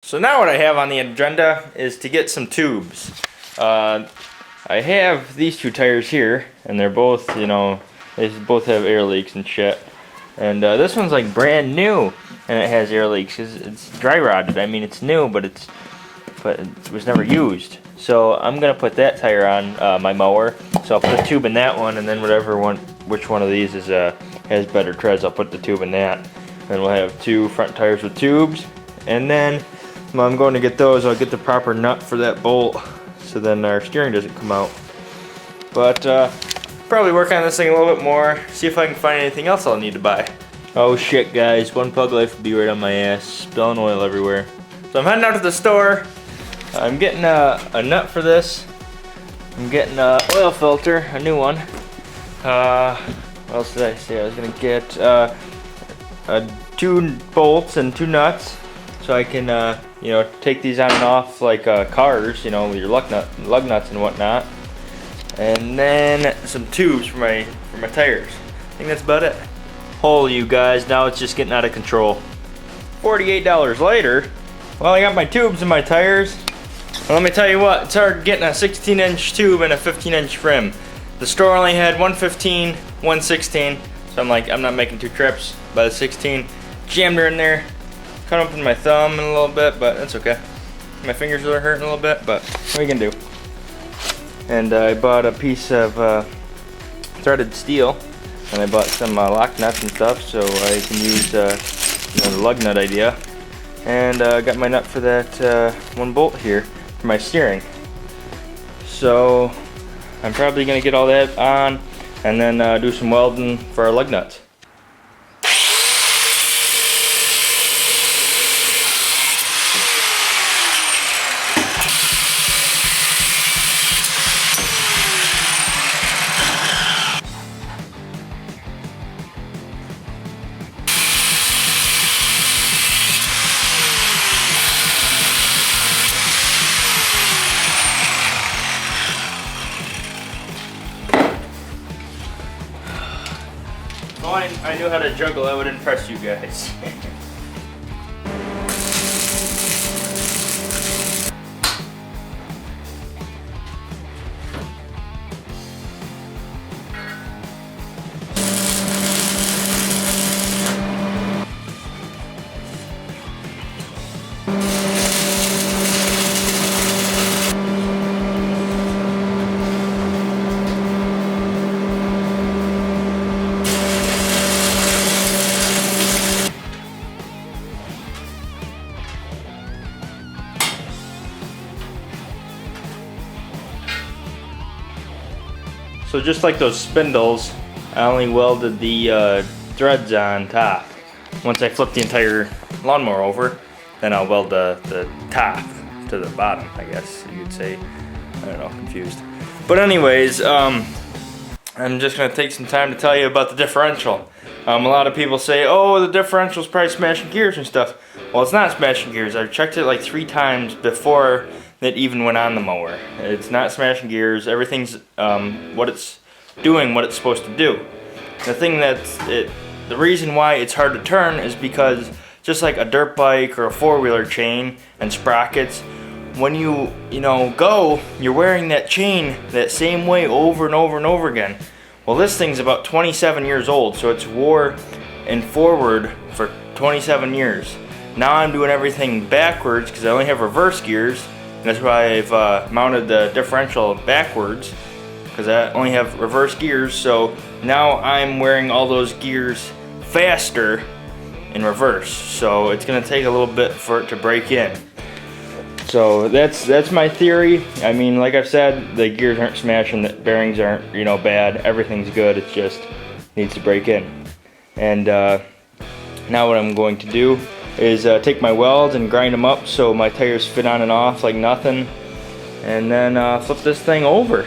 So now what I have on the agenda is to get some tubes. I have these two tires here, and they're both, they both have air leaks and shit. And this one's like brand new, and it has air leaks because it's dry rotted. I mean, it's new, but it was never used. So I'm gonna put that tire on my mower. So I'll put a tube in that one, and then which one of these has better treads, I'll put the tube in that. And we'll have two front tires with tubes, and then when I'm going to get those, I'll get the proper nut for that bolt, so then our steering doesn't come out. But probably work on this thing a little bit more, see if I can find anything else I'll need to buy. Oh shit, guys, one pug life will be right on my ass, spilling oil everywhere. So I'm heading out to the store. I'm getting a nut for this. I'm getting an oil filter, a new one. What else did I say? I was gonna get 2 bolts and 2 nuts, so I can take these on and off like cars, with your lug nuts and whatnot. And then some tubes for my tires. I think that's about it. Holy you guys, now it's just getting out of control. $48 later, well, I got my tubes and my tires. Well, let me tell you what, it's hard getting a 16-inch tube and a 15-inch rim. The store only had 115, 116, so I'm like, I'm not making 2 trips. By the 16, jammed her in there, cut open my thumb in a little bit, but that's okay. My fingers are hurting a little bit, but what are you gonna do? And I bought a piece of threaded steel, and I bought some lock nuts and stuff, so I can use the lug nut idea. And got my nut for that one bolt here for my steering. So I'm probably gonna get all that on, and then do some welding for our lug nuts. If I knew how to juggle, I would impress you guys. So just like those spindles, I only welded the threads on top. Once I flip the entire lawnmower over, then I'll weld the top to the bottom, I guess you could say. I don't know, confused. But anyways, I'm just gonna take some time to tell you about the differential. A lot of people say, oh, the differential's probably smashing gears and stuff. Well, it's not smashing gears. I've checked it like 3 times before it even went on the mower. It's not smashing gears. Everything's what it's doing, what it's supposed to do. The reason why it's hard to turn is because just like a dirt bike or a 4-wheeler chain and sprockets, when you go, you're wearing that chain that same way over and over and over again. Well, this thing's about 27 years old, so it's wore and forward for 27 years. Now I'm doing everything backwards because I only have reverse gears. That's why I've mounted the differential backwards, because I only have reverse gears. So now I'm wearing all those gears faster in reverse. So it's gonna take a little bit for it to break in. So that's my theory. I mean, like I've said, the gears aren't smashing, the bearings aren't bad. Everything's good. It just needs to break in. And now what I'm going to do is take my welds and grind them up so my tires fit on and off like nothing, and then flip this thing over.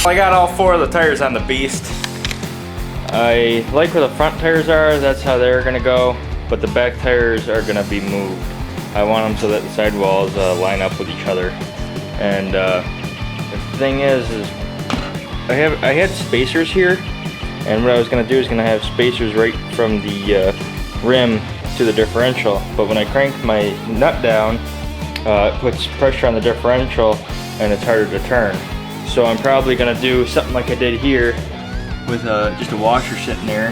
I got all 4 of the tires on the beast. I like where the front tires are, that's how they're gonna go, but the back tires are gonna be moved. I want them so that the sidewalls line up with each other. And the thing is I had spacers here, and what I was gonna do is gonna have spacers right from the rim to the differential, but when I crank my nut down, it puts pressure on the differential and it's harder to turn. So I'm probably gonna do something like I did here with just a washer sitting there.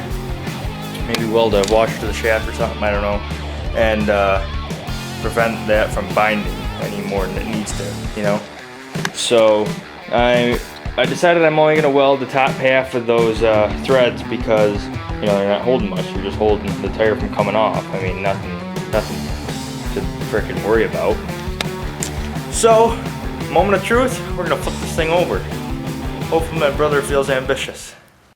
Maybe weld a washer to the shaft or something, I don't know. And prevent that from binding any more than it needs to, you know? So I decided I'm only gonna weld the top half of those threads because, you know, they're not holding much. You're just holding the tire from coming off. I mean, nothing to frickin' worry about. So, moment of truth, we're gonna flip this thing over. Hopefully my brother feels ambitious.